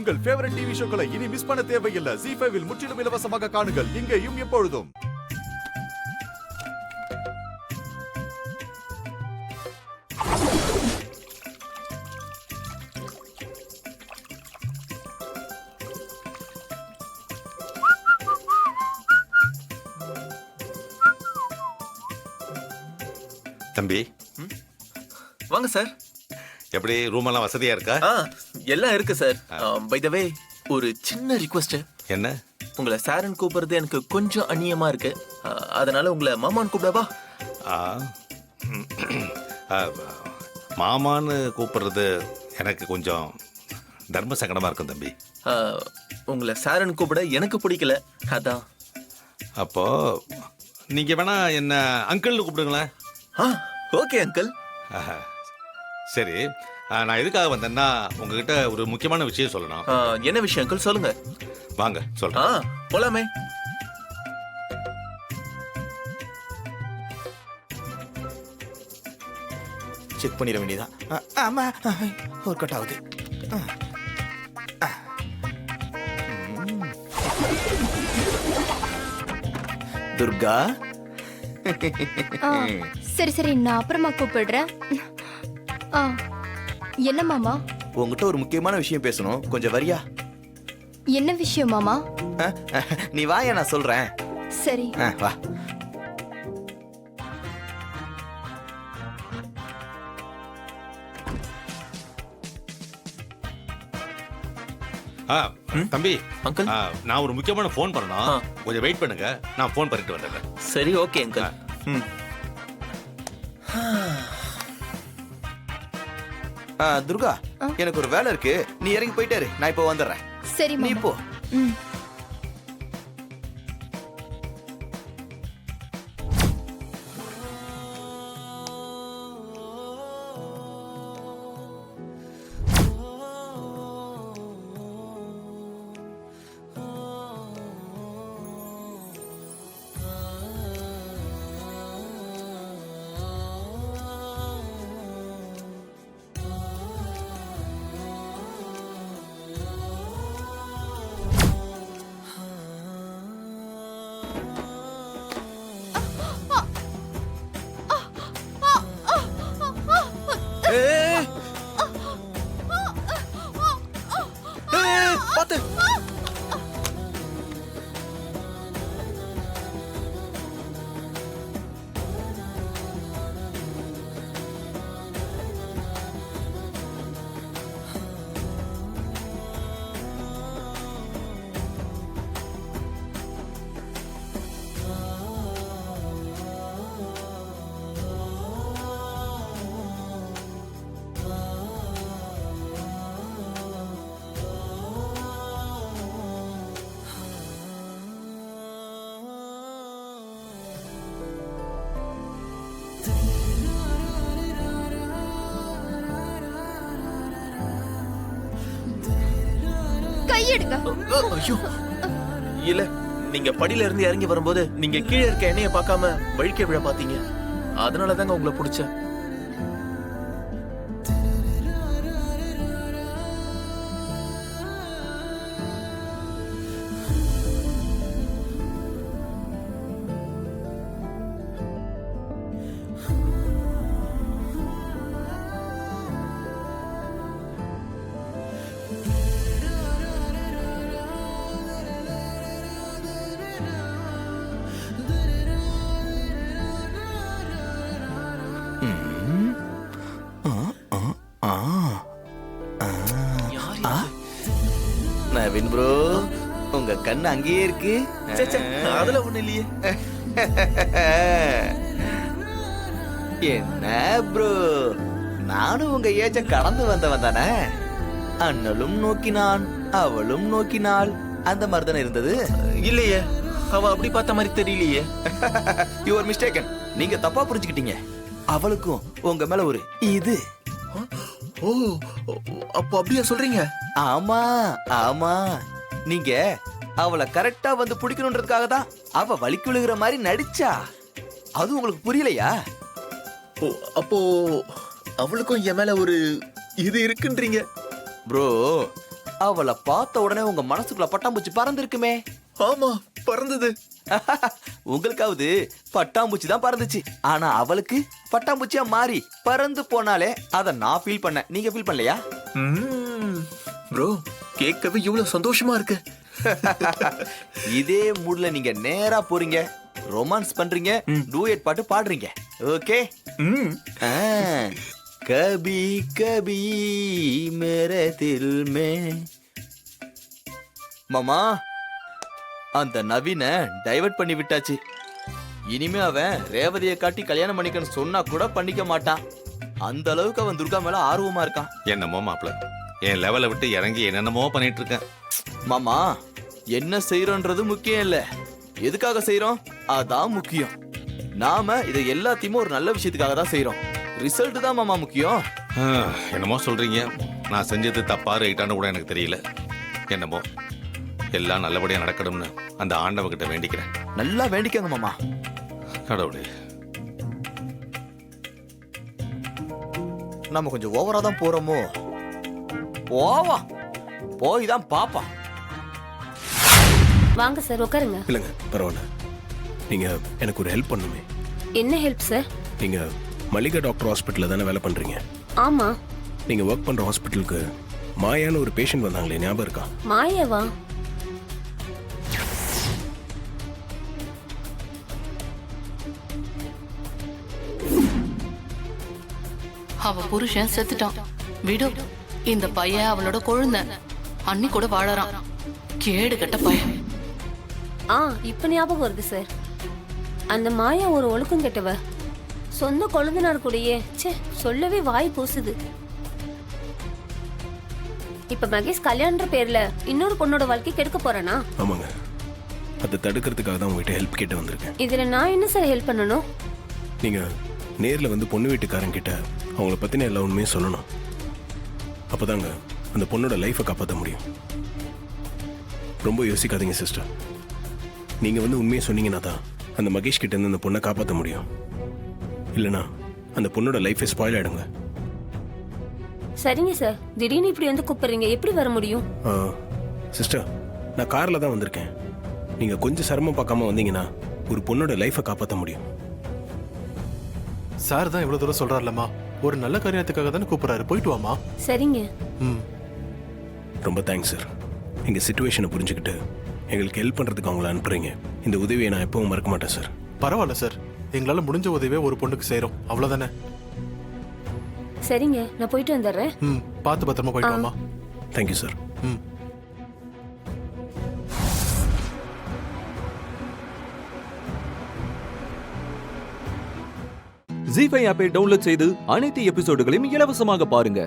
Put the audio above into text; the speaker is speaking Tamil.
உங்கள் ஃபேவரட் டிவி ஷோக்களை இனி மிஸ் பண்ண தேவையில்லை. ZEE5 இல் முற்றிலும் இலவசமாக காணுங்கள். இங்கேயும் எப்பொழுதும். தம்பி வாங்க சார். எப்படி ரூம் எல்லாம் வசதியா இருக்கா? எல்லாம் இருக்கு சார். பை த வே, ஒரு சின்ன ரிக்வெஸ்ட். என்ன? உங்களை சாரன் கூப்பிடுறது எனக்கு கொஞ்சம் அந்நியமா இருக்கு. அதனால உங்களை மாமான்னு கூப்பிடவா? மாமான்னு கூப்பிடுறது எனக்கு கொஞ்சம் தர்ம சங்கடமா இருக்கும் தம்பி. உங்களை சாரன் கூப்பிட எனக்கு பிடிக்கல, அதான். அப்போ நீங்க வேணா என்ன அங்கிள்னு கூப்பிடுங்களேன். Okay uncle. சரி, நான் எதுக்காக வந்தேன்னா உங்ககிட்ட ஒரு முக்கியமான விஷயம் சொல்லணும். என்ன விஷயம் அங்கிள்? சொல்லுங்க. வாங்க சொல்றேன். போலாமே. செக் பண்ணிட வேண்டியதான். ஆமா, ஒரு கட் ஆகுது. துர்கா, சரி சரி, நான் அப்புறமா கூப்பிடுறேன். என்ன மாமா? உங்ககிட்ட ஒரு முக்கியமான விஷயம் பேசணும், கொஞ்சம் வரியா? என்ன விஷயம் மாமா? நீ வாயா, நான் சொல்றேன். சரி வா. தம்பி அங்கிள், நான் ஒரு முக்கியமான போன் பண்ணணும். கொஞ்சம் வெயிட் பண்ணுங்க, நான் போன் பண்ணிட்டு வந்துடுறேன். சரி ஓகே அங்கிள். துர்கா, எனக்கு ஒரு வேலை இருக்கு, நீ இறங்கி போயிட்டாரு, நான் இப்போ வந்துடுறேன். சரி நீ போ. பாத்து. கையெடுங்க. ஐயோ இல்ல, நீங்க படியில இருந்து இறங்கி வரும்போது நீங்க கீழே இருக்க எண்ணெய பார்க்காம வழிக்க விழ பாத்தீங்க. அதனாலதாங்க உங்களை பிடிச்ச. நவீன் ப்ரோ, உங்க கண்ணு அங்கேயே இருக்கு. அதுல ஒண்ணு இல்லையே. என்ன ப்ரோ, நானும் உங்க ஏஜ கடந்து வந்தவன் தானே. அண்ணலும் நோக்கினான், அவளும் நோக்கினாள், அந்த மாதிரி தானே இருந்தது. இல்லையே, அவ அப்படி பார்த்த மாதிரி தெரியலையே. You are mistaken. நீங்க தப்பா புரிஞ்சுக்கிட்டீங்க. அவளுக்கும் உங்க மேல ஒரு இது. ஓ, அப்போ அப்படியா சொல்றீங்க? ஆமா ஆமா, நீங்க அவளை கரெக்டா வந்து பிடிக்கணுன்றதுக்காக தான் அவ வலிக்கு விழுகிற மாதிரி நடிச்சா. அது உங்களுக்கு புரியலையா? அப்போ அவளுக்கும் என் மேல ஒரு இது இருக்குன்றீங்க? ப்ரோ, அவளை பார்த்த உடனே உங்க மனசுக்குள்ள பட்டாம்பூச்சி பறந்துருக்குமே. ஆமா, பறந்தது. உங்களுக்காவது பட்டாம்பூச்சி தான் பறந்துச்சு, ஆனா அவளுக்கு பட்டாம்பூச்சியா மாறி பறந்து போனாலே அத நான் ஃபீல் பண்ணேன். நீங்க ஃபீல் பண்ணலையா? ப்ரோ, கேட்கவே இவ்வளவு சந்தோஷமா இருக்கு. இதே மூட்ல நீங்க நேரா போறீங்க, ரொமான்ஸ் பண்றீங்க, டூயட் பாட்டு பாடுறீங்க. ஓகே. கபி கபி மேரே தில் மே. மாமா, அந்த நவீன டைவர்ட் பண்ணி விட்டாச்சு. இனிமே அவன் ரேவதியை காட்டி கல்யாணம் பண்ணிக்கன்னு சொன்னா கூட பண்ணிக்க மாட்டான். அந்த அளவுக்கு அவன் துர்கா மேல ஆர்வமா இருக்கான். என்னமோ மாப்பிள, என் லெவலை விட்டு இறங்கி என்னென்னமோ பண்ணிட்டு இருக்கேன். மாமா, என்ன செய்யறோன்றது முக்கியம் இல்ல, எதுக்காக செய்யறோம் அதான் முக்கியம். நாம இதை எல்லாத்தையுமே ஒரு நல்ல விஷயத்துக்காக தான் செய்யறோம். ரிசல்ட் தான் மாமா முக்கியம். என்னமோ சொல்றீங்க. நான் செஞ்சது தப்பா ரைட்டானு கூட எனக்கு தெரியல. என்னமோ எல்லாம் நல்லபடியா நடக்கணும்னு அந்த ஆண்டவகிட்ட வேண்டிக்கிறேன். நல்லா வேண்டிக்கங்க மாமா. கடவுளே, நம்ம கொஞ்சம் ஓவரா தான் போறோமோ. போவா, போய் தான் பாப்பா. வாங்க சார், உட்காருங்க. இல்லைங்க, பரவாயில்ல. நீங்க எனக்கு ஒரு ஹெல்ப் பண்ணுமே. என்ன ஹெல்ப் சார்? நீங்க மல்லிகா டாக்டர் ஹாஸ்பிட்டல்ல தானே வேலை பண்றீங்க? ஆமா. நீங்க ஒர்க் பண்ற ஹாஸ்பிட்டலுக்கு மாயான்னு ஒரு பேஷண்ட் வந்தாங்களே, ஞாபகம் இருக்கா? மாயாவா? அவ புருஷன் செத்துட்டான். விடு, இந்த பையன் அவளோட கொழுந்த அன்னி கூட வாழறான். கேடு கட்ட பையன். இப்ப ஞாபகம் வருது சார். அந்த மாயா ஒரு ஒழுக்கம் கெட்டவ. சொந்த கொழுந்தனார் கூடயே சொல்லவே வாய் பூசுது. இப்ப மகேஷ் கல்யாணன்ற பேர்ல இன்னொரு பொண்ணோட வாழ்க்கை கெடுக்க போறானா? ஆமாங்க, அதை தடுக்கிறதுக்காக தான் உங்ககிட்ட ஹெல்ப் கேட்டு வந்திருக்கேன். இதுல நான் என்ன சார் ஹெல்ப் பண்ணணும்? நீங்க நேர்ல வந்து பொண்ணு வீட்டுக்காரங்க கிட்ட அவங்கள பத்தின எல்லா உண்மையும் சொல்லணும். அப்பதாங்க அந்த பொண்ணோட லைஃபை காப்பாற்ற முடியும். ரொம்ப யோசிக்காதீங்க சிஸ்டர். நீங்க வந்து உண்மையை சொன்னீங்கன்னா தான் அந்த மகேஷ் கிட்ட இருந்து அந்த பொண்ணை காப்பாற்ற முடியும். இல்லைனா அந்த பொண்ணோட லைஃபே ஸ்பாயில் ஆயிடுங்க. சரிங்க சார், திடீர்னு இப்படி வந்து கூப்பிடுறீங்க, எப்படி வர முடியும்? சிஸ்டர், நான் கார்ல தான் வந்திருக்கேன். நீங்க கொஞ்சம் சிரமம் பார்க்காம வந்தீங்கன்னா ஒரு பொண்ணோட லைஃபை காப்பாற்ற முடியும். சார் தான் இவ்வளவு தூரம் சொல்றாருலம்மா, ஒரு நல்ல காரியத்துக்காக தானே கூப்பிடுறாரு, போயிட்டு வாமா. சரிங்க. ரொம்ப தேங்க்ஸ் சார். எங்க சிச்சுவேஷனை புரிஞ்சுக்கிட்டு எங்களுக்கு ஹெல்ப் பண்றதுக்கு அவங்கள அனுப்புறீங்க. இந்த உதவியை நான் எப்பவும் மறக்க மாட்டேன் சார். பரவாயில்ல சார், எங்களால முடிஞ்ச உதவியே ஒரு பொண்ணுக்கு செய்யறோம், அவ்வளவுதானே. சரிங்க, நான் போயிட்டு வந்துடுறேன். பார்த்து பத்திரமா போயிட்டு வாமா. Thank you sir. ஜீ5 ஆப்பை டவுன்லோட் செய்து அனைத்து எபிசோடுகளையும் இலவசமாக பாருங்க.